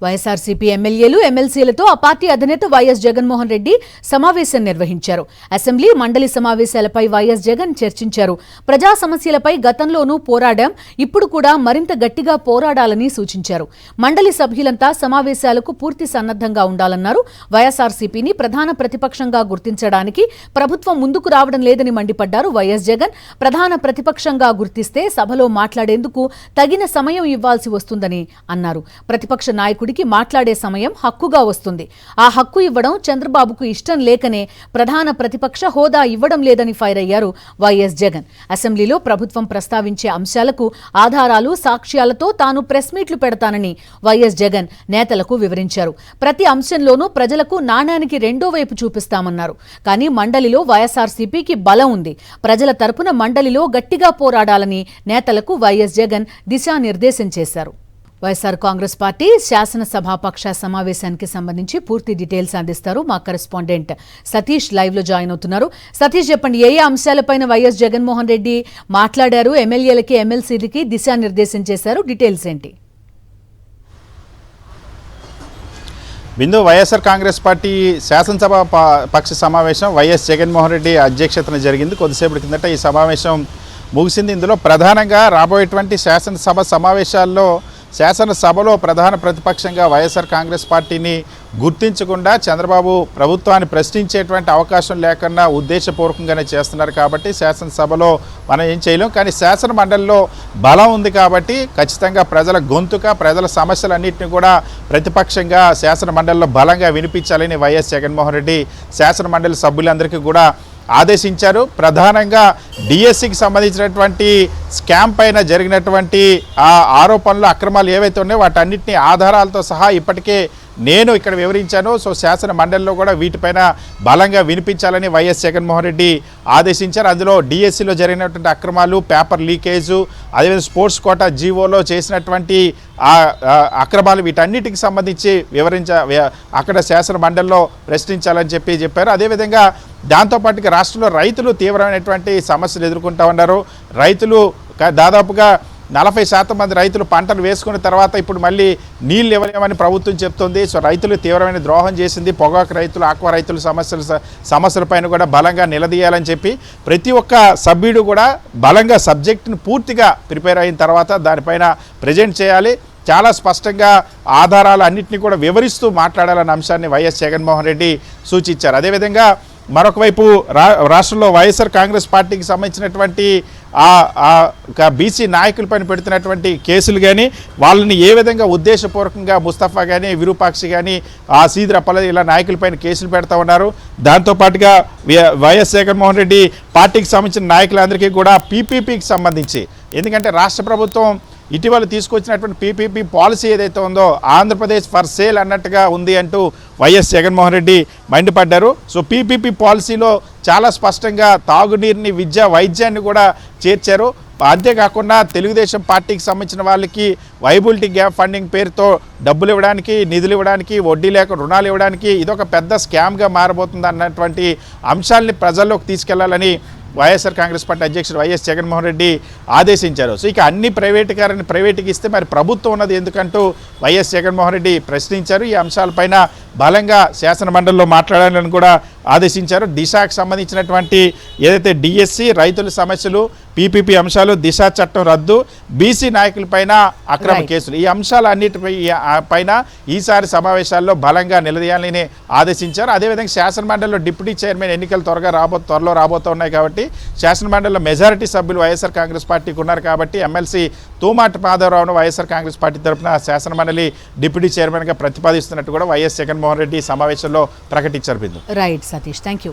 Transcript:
వైఎస్ఆర్సీపీ ఎమ్మెల్యేలు ఎమ్మెల్సీలతో ఆ పార్టీ అధినేత వైఎస్ జగన్మోహన్ రెడ్డి సమావేశం నిర్వహించారు. అసెంబ్లీ మండలి సమావేశాలపై వైఎస్ జగన్ చర్చించారు. ప్రజా సమస్యలపై గతంలోనూ పోరాడాం, ఇప్పుడు కూడా మరింత గట్టిగా పోరాడాలని సూచించారు. మండలి సభ్యులంతా సమావేశాలకు పూర్తి సన్నద్ధంగా ఉండాలన్నారు. వైఎస్ఆర్సీపీని ప్రధాన ప్రతిపక్షంగా గుర్తించడానికి ప్రభుత్వం ముందుకు రావడం లేదని మండిపడ్డారు వైఎస్ జగన్. ప్రధాన ప్రతిపక్షంగా గుర్తిస్తే సభలో మాట్లాడేందుకు తగిన సమయం ఇవ్వాల్సి వస్తుందని అన్నారు. ప్రతిపక్ష నాయకుడికి మాట్లాడే సమయం హక్కుగా వస్తుంది. ఆ హక్కు ఇవ్వడం చంద్రబాబుకు ఇష్టం లేకనే ప్రధాన ప్రతిపక్ష హోదా ఇవ్వడం లేదని ఫైర్ అయ్యారు వైఎస్ జగన్. అసెంబ్లీలో ప్రభుత్వం ప్రస్తావించే అంశాలకు ఆధారాలు, సాక్ష్యాలతో తాను ప్రెస్ మీట్లు పెడతానని వైఎస్ జగన్ నేతలకు వివరించారు. ప్రతి అంశంలోనూ ప్రజలకు నాణ్యానికి రెండో వైపు చూపిస్తామన్నారు. కానీ మండలిలో వైఎస్ఆర్సీపీకి బలం ఉంది. ప్రజల తరపున మండలిలో గట్టిగా పోరాడాలని నేతలకు వైఎస్ జగన్ దిశానిర్దేశం చేశారు. వైఎస్ఆర్ కాంగ్రెస్ పార్టీ శాసనసభాపక్ష సమావేశానికి సంబంధించి పూర్తి డీటెయిల్స్ అందిస్తారు మా కరెస్పాండెంట్ సతీష్ లైవ్ లో జాయిన్ అవుతున్నారు. సతీష్, చెప్పండి, ఏ అంశాలపైన వైఎస్ జగన్మోహన్ రెడ్డి మాట్లాడారు, ఎమ్మెల్యేలకి ఎమ్మెల్సీలకి దిశానిర్దేశం చేశారు, డీటెయిల్స్ ఏంటి? బిందు, వైఎస్ఆర్ కాంగ్రెస్ పార్టీ శాసనసభ పక్ష సమావేశం వైఎస్ జగన్మోహన్ రెడ్డి అధ్యక్షతన జరిగింది. కొద్దిసేపటి కిందట ఈ సమావేశం ముగిసింది. ఇందులో ప్రధానంగా రాబోయేటువంటి శాసనసభ సమావేశాల్లో శాసనసభలో ప్రధాన ప్రతిపక్షంగా వైఎస్ఆర్ కాంగ్రెస్ పార్టీని గుర్తించకుండా చంద్రబాబు ప్రభుత్వాన్ని ప్రశ్నించేటువంటి అవకాశం లేకుండా ఉద్దేశపూర్వకంగానే చేస్తున్నారు. కాబట్టి శాసనసభలో మనం ఏం చేయలేం. కానీ శాసన మండలిలో బలం ఉంది కాబట్టి ఖచ్చితంగా ప్రజల గొంతుక, ప్రజల సమస్యలన్నింటినీ కూడా ప్రతిపక్షంగా శాసన మండలిలో బలంగా వినిపించాలని వైఎస్ జగన్మోహన్ రెడ్డి శాసన మండలి సభ్యులందరికీ కూడా ఆదేశించారు. ప్రధానంగా డిఎస్సికి సంబంధించినటువంటి స్కామ్ పైన జరిగినటువంటి ఆ ఆరోపణలు, అక్రమాలు ఏవైతే ఉన్నాయో వాటన్నిటిని ఆధారాలతో సహా ఇప్పటికే నేను ఇక్కడ వివరించాను. సో శాసన మండలిలో కూడా వీటిపైన బలంగా వినిపించాలని వైఎస్ జగన్మోహన్ రెడ్డి ఆదేశించారు. అందులో డిఎస్సిలో జరిగినటువంటి అక్రమాలు, పేపర్ లీకేజు, అదేవిధంగా స్పోర్ట్స్ కోటా జీవోలో చేసినటువంటి అక్రమాలు, వీటన్నిటికి సంబంధించి అక్కడ శాసన మండలిలో ప్రశ్నించాలని చెప్పారు. అదేవిధంగా దాంతోపాటుగా రాష్ట్రంలో రైతులు తీవ్రమైనటువంటి సమస్యలు ఎదుర్కొంటూ ఉన్నారు. రైతులు దాదాపుగా 40% మంది రైతులు పంటలు వేసుకున్న తర్వాత ఇప్పుడు మళ్ళీ నీళ్ళు ఇవ్వలేమని ప్రభుత్వం చెప్తుంది. సో రైతులు తీవ్రమైన ద్రోహం చేసింది. పొగాకు రైతులు, ఆక్వా రైతుల సమస్యలపైన కూడా బలంగా నిలదీయాలని చెప్పి ప్రతి ఒక్క సభ్యుడు కూడా బలంగా సబ్జెక్టును పూర్తిగా ప్రిపేర్ అయిన తర్వాత దానిపైన ప్రజెంట్ చేయాలి. చాలా స్పష్టంగా ఆధారాలు అన్నింటినీ కూడా వివరిస్తూ మాట్లాడాలన్న అంశాన్ని వైఎస్ జగన్మోహన్ రెడ్డి సూచించారు. అదేవిధంగా మరొక వైపు రాష్ట్రంలో వైఎస్ఆర్ కాంగ్రెస్ పార్టీకి సంబంధించినటువంటి బీసీ నాయకులపైన పెడుతున్నటువంటి కేసులు కానీ, వాళ్ళని ఏ విధంగా ఉద్దేశపూర్వకంగా ముస్తఫా కానీ, విరూపాక్షి కానీ, సీదిరప్పల ఇలా నాయకులపైన కేసులు పెడతా ఉన్నారు. దాంతోపాటుగా వైఎస్ జగన్మోహన్ రెడ్డి పార్టీకి సంబంధించిన నాయకులందరికీ కూడా పీపీపీకి సంబంధించి, ఎందుకంటే రాష్ట్ర ప్రభుత్వం ఇటీవల తీసుకొచ్చినటువంటి పీపీపీ పాలసీ ఏదైతే ఉందో ఆంధ్రప్రదేశ్ ఫర్ సేల్ అన్నట్టుగా ఉంది అంటూ వైఎస్ జగన్మోహన్ రెడ్డి మండిపడ్డారు. సో పీపీపీ పాలసీలో చాలా స్పష్టంగా తాగునీరుని, విద్య, వైద్యాన్ని కూడా చేర్చారు. అంతేకాకుండా తెలుగుదేశం పార్టీకి సంబంధించిన వాళ్ళకి వైబిలిటీ గ్యాప్ ఫండింగ్ పేరుతో డబ్బులు ఇవ్వడానికి, నిధులు ఇవ్వడానికి, వడ్డీ లేక రుణాలు ఇవ్వడానికి ఇదొక పెద్ద స్కామ్గా మారబోతుంది అన్నటువంటి అంశాలని ప్రజల్లోకి తీసుకెళ్లాలని వైఎస్ఆర్ కాంగ్రెస్ పార్టీ అధ్యక్షుడు వైఎస్ జగన్మోహన్ రెడ్డి ఆదేశించారు. సో ఇక అన్ని ప్రైవేటుకారని ప్రైవేటుకి ఇస్తే మరి ప్రభుత్వం ఉన్నది ఎందుకంటూ వైఎస్ జగన్మోహన్ రెడ్డి ప్రశ్నించారు. ఈ అంశాలపైన బలంగా శాసన మండలిలో మాట్లాడాలని కూడా ఆదేశించారు. దిశకు సంబంధించినటువంటి ఏదైతే డిఎస్సి, రైతుల సమస్యలు, పీపీపీ అంశాలు, దిశ చట్టం రద్దు, బీసీ నాయకులపైన అక్రమ కేసులు, ఈ అంశాలన్నిటిపైన ఈసారి సమావేశాల్లో బలంగా నిలదీయాలని ఆదేశించారు. అదేవిధంగా శాసన మండలిలో డిప్యూటీ చైర్మన్ ఎన్నికలు త్వరలో రాబోతున్నాయి కాబట్టి శాసన మండలిలో మెజారిటీ సభ్యులు వైఎస్ఆర్ కాంగ్రెస్ పార్టీకి ఉన్నారు కాబట్టి ఎమ్మెల్సీ తూమాటి మాధవరావును వైఎస్ఆర్ కాంగ్రెస్ పార్టీ తరఫున శాసన మండలి డిప్యూటీ చైర్మన్గా ప్రతిపాదిస్తున్నట్టు కూడా వైఎస్ జగన్మోహన్ రెడ్డి సమావేశంలో ప్రకటించారు. Right Satish, thank you.